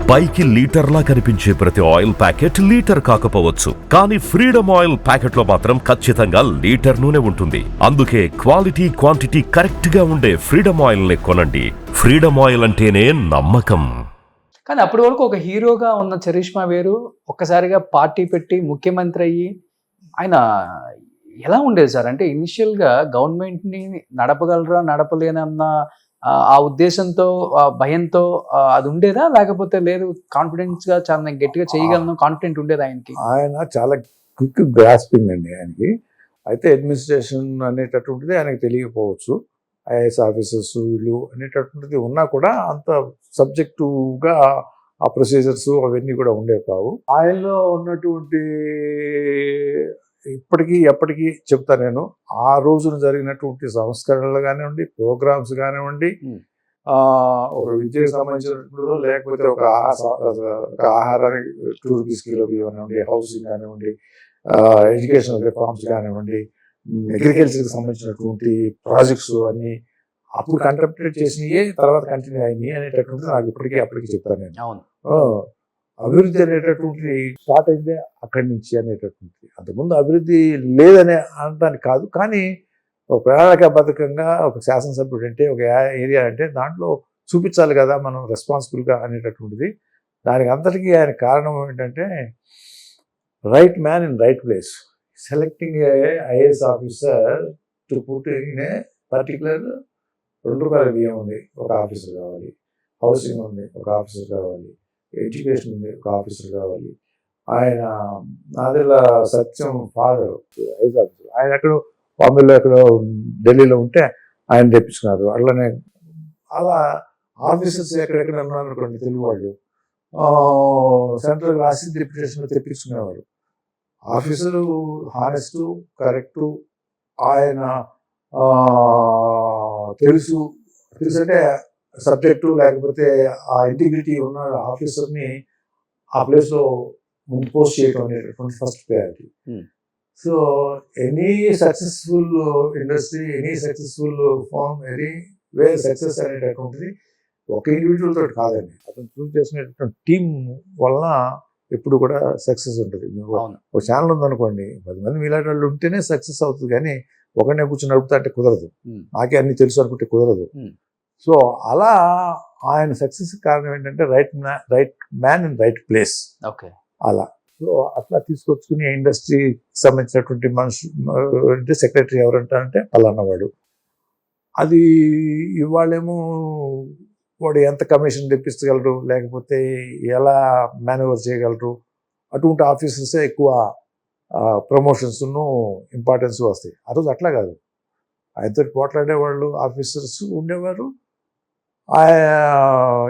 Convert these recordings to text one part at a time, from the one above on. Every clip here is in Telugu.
పైకి లీటర్లా కనిపించే ప్రతి ఆయిల్ ప్యాకెట్ లీటర్ కాకపోవచ్చు, కానీ ఫ్రీడమ్ ఆయిల్ ప్యాకెట్ లో మాత్రం ఖచ్చితంగా లీటర్ నూనె ఉంటుంది. అందుకే క్వాలిటీ క్వాంటిటీ కరెక్ట్ గా ఉండే ఫ్రీడమ్ ఆయిల్ ని కొనండి. ఫ్రీడమ్ ఆయిల్ అంటేనే నమ్మకం. కానీ అప్పటి వరకు ఒక హీరోగా ఉన్న చరిష్మా వేరు, ఒక్కసారిగా పార్టీ పెట్టి ముఖ్యమంత్రి అయ్యి ఆయన ఎలా ఉండేది సార్? అంటే ఇనిషియల్గా గవర్నమెంట్ని నడపగలరా నడపలేనన్న ఆ ఉద్దేశంతో భయంతో అది ఉండేదా, లేకపోతే లేదు కాన్ఫిడెన్స్ గా చాలా నేను గట్టిగా చేయగలను కాన్ఫిడెంట్ ఉండేది ఆయనకి? ఆయన చాలా క్విక్ గ్రాస్పింగ్ అండి ఆయనకి. అయితే అడ్మినిస్ట్రేషన్ అనేటటువంటిది ఆయనకి తెలియకపోవచ్చు. ఐఏఎస్ ఆఫీసర్స్ వీళ్ళు అనేటటువంటిది ఉన్నా కూడా అంత సబ్జెక్టుగా ఆ ప్రొసీజర్స్ అవన్నీ కూడా ఉండేవి కావు. ఆయనలో ఉన్నటువంటి ఇప్పటికీ ఎప్పటికీ చెప్తా నేను, ఆ రోజున జరిగినటువంటి సంస్కరణలు కానివ్వండి, ప్రోగ్రామ్స్ కానివ్వండి, ఒక విద్యకు సంబంధించినప్పుడు లేకపోతే ఒక ఆహారానికి టూరిస్ట్ కానివ్వండి, హౌసింగ్ కానివ్వండి, ఎడ్యుకేషనల్ రిఫార్మ్స్ కానివ్వండి, అగ్రికల్చర్కి సంబంధించినటువంటి ప్రాజెక్ట్స్ అన్ని అప్పుడు కంటెంప్లేట్ చేసినవి తర్వాత కంటిన్యూ అయినాయి అనేటటువంటిది నాకు అప్పటికి చెప్తాను నేను. అవును, అభివృద్ధి అనేటటువంటి స్టార్ట్ అయిందే అక్కడి నుంచి అనేటటువంటి. అంతకుముందు అభివృద్ధి లేదనే అనడానికి కాదు, కానీ ఒక ప్రణాళికాబద్ధకంగా ఒక శాసనసభ్యుడు అంటే ఒక ఏరియా అంటే దాంట్లో చూపించాలి కదా మనం రెస్పాన్సిబుల్గా అనేటటువంటిది. దానికి అంతటికీ ఆయన కారణం ఏంటంటే right man in right place, selecting A IAS officer to put in a particular 2 రూపాయల బియ్యం ఉంది, ఒక ఆఫీసర్ కావాలి. హౌసింగ్ ఉంది, ఒక ఆఫీసర్ కావాలి. ఎడ్యుకేషన్ ఉంది, ఒక ఆఫీసర్ కావాలి. ఆయన నాదెల్ల సత్యం ఫాదర్ ఐఏఎస్ ఆఫీసర్, ఆయన ఎక్కడో బాంబేలో ఎక్కడో ఢిల్లీలో ఉంటే ఆయన తెప్పించుకున్నారు. అట్లనే అలా ఆఫీసర్స్ ఎక్కడెక్కడ ఉన్నారు అనుకోండి తెలుగు వాళ్ళు, సెంట్రల్ రాసి డిప్యూటేషన్లో తెప్పించుకునేవారు. ఆఫీసరు హానెస్టు, కరెక్టు, ఆయన తెలుసు అంటే సబ్జెక్టు లేకపోతే ఆ ఇంటిగ్రిటీ ఉన్న ఆఫీసర్ని ఆ ప్లేస్లో ముందు పోస్ట్ చేయడం అనేటటువంటి first priority. So any successful industry, any successful farm, any way success అనేటటువంటిది ఒక ఇండివిజువల్ తోటి కాదండి, అతను చూస్ చేసుకునేటటువంటి టీం వలన ఎప్పుడు కూడా సక్సెస్ ఉంటుంది. ఒక ఛానల్ ఉందనుకోండి, 10 మంది మీలాంటి వాళ్ళు ఉంటేనే సక్సెస్ అవుతుంది, కానీ ఒకనే కూర్చొని నడుపుతా అంటే కుదరదు. నాకే అన్ని తెలుసు అనుకుంటే కుదరదు. సో అలా ఆయన సక్సెస్ కారణం ఏంటంటే right man in right place. Okay, అలా సో అట్లా తీసుకొచ్చుకుని ఇండస్ట్రీకి సంబంధించినటువంటి అంటే సెక్రటరీ ఎవరంటారంటే పలానావాడు. అది ఇవాళేమో వాడు ఎంత కమిషన్ తెప్పించగలరు, లేకపోతే ఎలా మేనేవర్ చేయగలరు, అటువంటి ఆఫీసర్సే ఎక్కువ ప్రమోషన్స్ను ఇంపార్టెన్స్ వస్తాయి. ఆ రోజు అట్లా కాదు, ఆయనతో పోట్లాడేవాళ్ళు ఆఫీసర్స్ ఉండేవారు,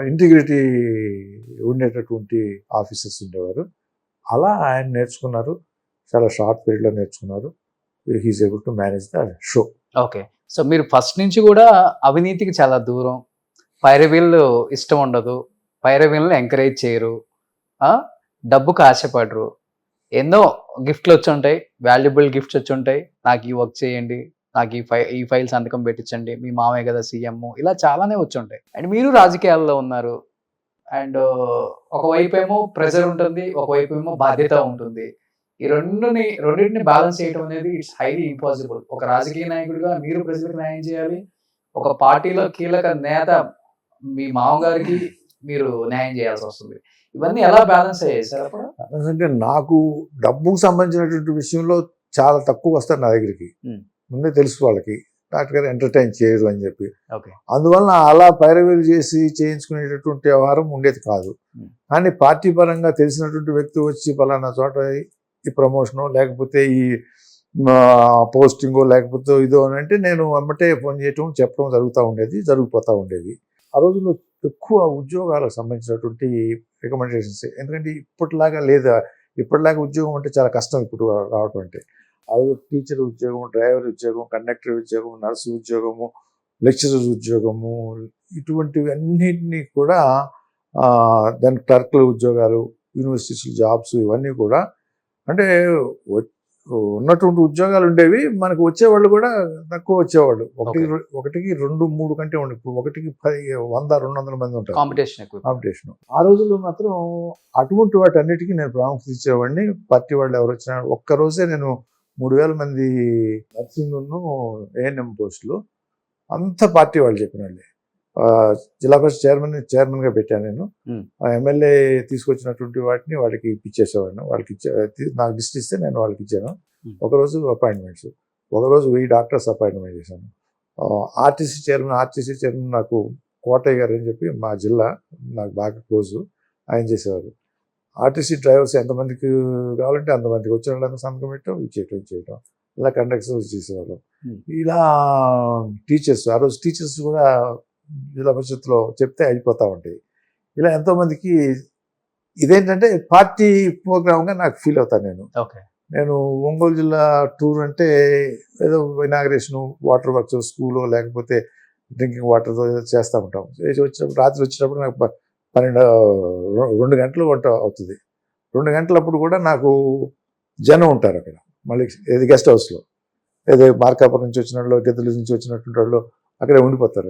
ఇంటిగ్రిటీ ఉండేటటువంటి ఆఫీసర్స్ ఉండేవారు. అలా ఆయన నేర్చుకున్నారు, చాలా షార్ట్ పీరియడ్లో నేర్చుకున్నారు. He is able to manage the show. Okay, so మీరు ఫస్ట్ నుంచి కూడా అవినీతికి చాలా దూరం, పైరవీళ్ళు ఇష్టం ఉండదు, పైరవీళ్ళని ఎంకరేజ్ చేయరు, డబ్బుకు ఆశపడరు, ఎన్నో గిఫ్ట్లు వచ్చి ఉంటాయి, వాల్యుబుల్ గిఫ్ట్స్ వచ్చి ఉంటాయి, నాకు ఈ వర్క్ చేయండి, నాకు ఈ ఫైల్ సంతకం పెట్టించండి, మీ మామయ్య కదా సీఎం, ఇలా చాలానే వచ్చి ఉంటాయి. అండ్ మీరు రాజకీయాల్లో ఉన్నారు, అండ్ ఒకవైపు ఏమో ప్రెజర్ ఉంటుంది, ఒకవైపు ఏమో బాధ్యత ఉంటుంది. ఈ రెండింటిని బ్యాలెన్స్ చేయడం అనేది ఇట్స్ హైలీ ఇంపాసిబుల్. ఒక రాజకీయ నాయకుడిగా మీరు ప్రజలకు న్యాయం చేయాలి, ఒక పార్టీలో కీలక నేత మీ మామగారికి మీరు న్యాయం చేయాల్సి వస్తుంది. ఇవన్నీ ఎలా బ్యాలెన్స్ అయ్యాయి సార్ అప్పుడు? అంటే నాకు డబ్బుకు సంబంధించినటువంటి విషయంలో చాలా తక్కువ వస్తారు నా దగ్గరికి, ముందే తెలుసు వాళ్ళకి డాక్టర్ గారు ఎంటర్టైన్ చేయరు అని చెప్పి. అందువలన అలా పైరవీలు చేసి చేయించుకునేటటువంటి వ్యవహారం ఉండేది కాదు. కానీ పార్టీ పరంగా తెలిసినటువంటి వ్యక్తి వచ్చి పలానా చోట ఈ ప్రమోషను లేకపోతే ఈ పోస్టింగో లేకపోతే ఇదో అని అంటే నేను అమ్మటే ఫోన్ చేయటం చెప్పడం జరిగిపోతూ ఉండేది. ఆ రోజుల్లో ఎక్కువ ఉద్యోగాలకు సంబంధించినటువంటి రికమెండేషన్స్, ఎందుకంటే ఇప్పటిలాగా లేదా, ఇప్పటిలాగా ఉద్యోగం అంటే చాలా కష్టం ఇప్పుడు రావటం. అంటే అది టీచర్ ఉద్యోగం, డ్రైవర్ ఉద్యోగం, కండక్టర్ ఉద్యోగం, నర్సు ఉద్యోగము, లెక్చరర్ ఉద్యోగము, ఇటువంటివి అన్నింటినీ కూడా దాని క్లర్క్ల ఉద్యోగాలు, యూనివర్సిటీస్ జాబ్స్, ఇవన్నీ కూడా అంటే ఉన్నటువంటి ఉద్యోగాలు ఉండేవి, మనకు వచ్చేవాళ్ళు కూడా తక్కువ వచ్చేవాళ్ళు. ఒకటికి 2-3 కంటే ఉండే. ఇప్పుడు ఒకటికి 100-200 మంది ఉంటారు కాంపిటీషన్. ఆ రోజుల్లో మాత్రం అటువంటి వాటి అన్నిటికీ నేను ప్రాముఖ్యత ఇచ్చేవాడిని. పార్టీ వాళ్ళు ఎవరు వచ్చినా ఒక్కరోజే నేను 3000 మంది నర్సింగ్ ఏఎన్ఎం పోస్టులు అంతా పార్టీ వాళ్ళు చెప్పిన వాళ్ళే. జిల్లా పరిషత్ చైర్మన్గా పెట్టాను నేను. ఎమ్మెల్యే తీసుకొచ్చినటువంటి వాటిని వాళ్ళకి ఇప్పించేసేవాడిని. వాళ్ళకి నాకు లిస్ట్ ఇస్తే నేను వాళ్ళకి ఇచ్చాను. ఒకరోజు అపాయింట్మెంట్స్, ఒకరోజు 1000 డాక్టర్స్ అపాయింట్మెంట్ చేశాను. ఆర్టీసీ చైర్మన్ నాకు కోటయ్య గారు అని చెప్పి మా జిల్లా నాకు బాగా క్లోజు, ఆయన చేసేవారు. ఆర్టీసీ డ్రైవర్స్ ఎంతమందికి కావాలంటే అంతమందికి వచ్చిన వాళ్ళకి సంతకం పెట్టడం, ఇచ్చేయటం ఇలా కండక్టర్స్ చేసేవాళ్ళం. ఇలా టీచర్స్, ఆ రోజు టీచర్స్ కూడా జిల్లా పరిషత్లో చెప్తే అయిపోతూ ఉంటాయి. ఇలా ఎంతోమందికి ఇదేంటంటే పార్టీ ప్రోగ్రామ్గా నాకు ఫీల్ అవుతాను నేను ఒంగోలు జిల్లా టూర్ అంటే ఏదో ఇనాగరేషన్, వాటర్ వర్క్స్, స్కూలు లేకపోతే డ్రింకింగ్ వాటర్తో చేస్తూ ఉంటాం. వచ్చినప్పుడు రాత్రి వచ్చినప్పుడు నాకు 2 గంటలు వంట అవుతుంది. 2 గంటలప్పుడు కూడా నాకు జనం ఉంటారు అక్కడ. మళ్ళీ ఏది గెస్ట్ హౌస్లో ఏదో మార్కాపురం నుంచి వచ్చిన వాళ్ళు, గెద్దల నుంచి వచ్చినటువంటి వాళ్ళు అక్కడే ఉండిపోతారు.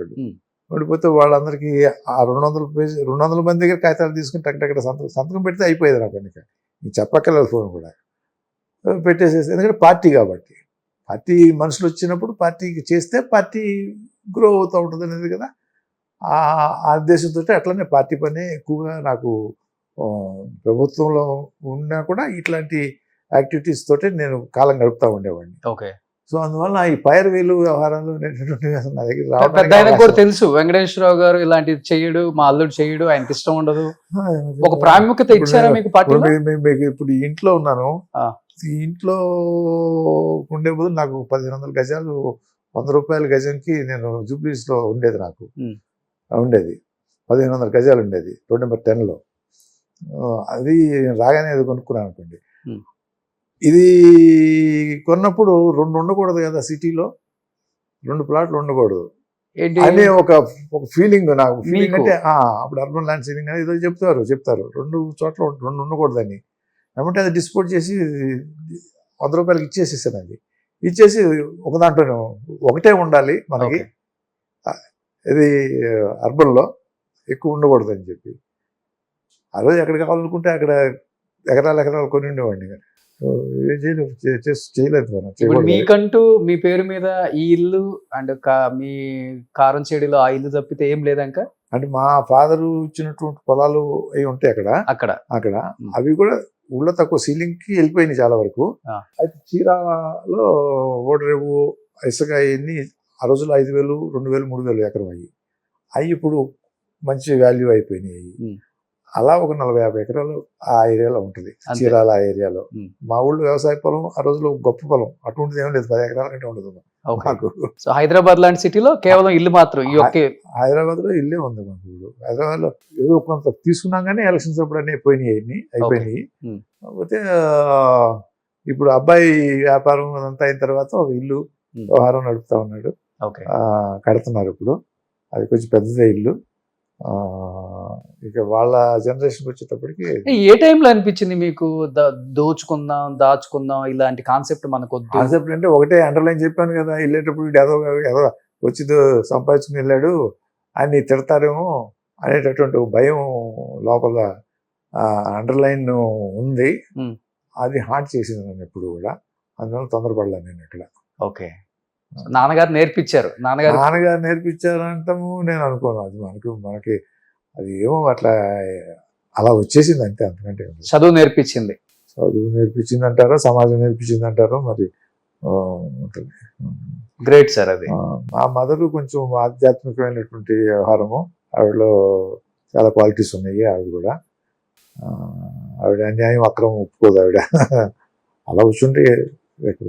ఉండిపోతే వాళ్ళందరికీ ఆ 200 మంది దగ్గర కాగితాలు తీసుకుని టక్కడ సంతకం పెడితే అయిపోయేది నాకు. నేను చెప్పక్కర్లేదు ఫోన్ కూడా పెట్టేసేసి. ఎందుకంటే పార్టీ కాబట్టి, పార్టీ మనుషులు వచ్చినప్పుడు పార్టీకి చేస్తే పార్టీ గ్రో అవుతూ ఉంటుంది అనేది కదా ఆ ఉద్దేశంతో. అట్లనే పార్టీ పని ఎక్కువగా నాకు ప్రభుత్వంలో ఉన్నా కూడా ఇట్లాంటి యాక్టివిటీస్ తోటే నేను కాలం గడుపుతూ ఉండేవాడిని. సో అందువల్ల ఈ పైరవీలు వ్యవహారాలు నా దగ్గర కూడా తెలుసు. వెంకటేశ్వరరావు గారు ఇలాంటివి చేయడు, మా అల్లుడు చేయడు, ఆయనకి ఇష్టం ఉండదు. ఒక ప్రాముఖ్యత ఇచ్చారా మీకు పార్టీలో? ఇప్పుడు ఇంట్లో ఉన్నాను. ఈ ఇంట్లో ఉండే బదులు నాకు 1500 గజాలు 100 రూపాయల గజంకి నేను జూబ్లీస్ లో ఉండేది. నాకు ఉండేది 1500 గజాలు ఉండేది రోడ్ నెంబర్ 10లో. అది రాగానే అది కొనుక్కున్నాను అనుకోండి. ఇది కొన్నప్పుడు 2 ఉండకూడదు కదా, సిటీలో 2 ప్లాట్లు ఉండకూడదు అనే ఒక ఫీలింగ్ నాకు. ఫీలింగ్ అంటే అప్పుడు అర్బన్ ల్యాండ్ సీలింగ్ అని ఏదో చెప్తారు 2 చోట్ల 2 ఉండకూడదని. ఏమంటే అది డిస్పోజ్ చేసి 100 రూపాయలకి ఇచ్చేసేసాను. అది ఇచ్చేసి ఒక దాంట్లో ఒకటే ఉండాలి మనకి, ఇది అర్బన్లో ఎక్కువ ఉండకూడదు అని చెప్పి. ఆ రోజు ఎక్కడ కావాలనుకుంటే అక్కడ ఎకరాలు కొని ఉండేవాడిని. చేయలేదు మనం. మీకంటూ మీ పేరు మీద ఈ ఇల్లు అండ్ మీ కారంచేడిలో ఆ ఇల్లు తప్పితే ఏం లేదంక? అంటే మా ఫాదర్ ఇచ్చినటువంటి పొలాలు అవి ఉంటాయి అక్కడ. అవి కూడా ఊళ్ళో తక్కువ, సీలింగ్కి వెళ్ళిపోయినాయి చాలా వరకు. అయితే చీరాలో ఓడరేవు, ఇసుక అవన్నీ ఆ రోజుల్లో 5000, 2000, 3000 ఎకరం అవి ఇప్పుడు మంచి వాల్యూ అయిపోయినాయి. అలా ఒక 40-50 ఎకరాలు ఆ ఏరియాలో ఉంటుంది, చీరాల ఆ ఏరియాలో. మా ఊళ్ళో వ్యవసాయ పొలం ఆ రోజుల్లో గొప్ప పొలం, అటువంటిది ఏం లేదు, 10 ఎకరాల కంటే ఉండదు మాకు. హైదరాబాద్ లాంటి సిటీలో కేవలం ఇల్లు మాత్రం. హైదరాబాద్ లో ఇల్లే ఉంది మాకు. హైదరాబాద్ లో ఏదో కొంత తీసుకున్నాం కానీ ఎలక్షన్స్ అప్పుడు అన్నీ అయిపోయినాయి. కాకపోతే ఇప్పుడు అబ్బాయి వ్యాపారం అదంతా అయిన తర్వాత ఒక ఇల్లు వ్యవహారం నడుపుతా ఉన్నాడు. కడుతున్నారు ఇప్పుడు. అది కొంచెం పెద్దదే ఇల్లు. ఇక వాళ్ళ జనరేషన్కి వచ్చేటప్పటికి ఏ టైంలో అనిపించింది మీకు దాచుకుందాం ఇలాంటి కాన్సెప్ట్ మనకు? కాన్సెప్ట్ అంటే ఒకటే అండర్లైన్ చెప్పాను కదా, వెళ్ళేటప్పుడు ఏదో వచ్చి సంపాదించుకుని వెళ్ళాడు అని తిడతారేమో అనేటటువంటి భయం లోపల అండర్లైన్ ఉంది. అది హార్ట్ చేసింది నన్ను ఎప్పుడు కూడా. అందువల్ల తొందరపడలే నేను ఇక్కడ. నాన్నగారు నేర్పించారు. నాన్నగారు నేర్పించారంటాము నేను అనుకోను. అది మనకి అది ఏమో అలా వచ్చేసింది అంతే, అంతకంటే. చదువు నేర్పించింది అంటారో, సమాజం నేర్పించింది అంటారో మరి ఉంటుంది. Great sir. అది మా మదర్ కొంచెం ఆధ్యాత్మికమైనటువంటి వ్యవహారము, ఆవిడలో చాలా క్వాలిటీస్ ఉన్నాయి. ఆవిడ కూడా ఆవిడ అన్యాయం అక్రమం ఒప్పుకోదు ఆవిడ. అలా వచ్చుంటే ఎక్కడ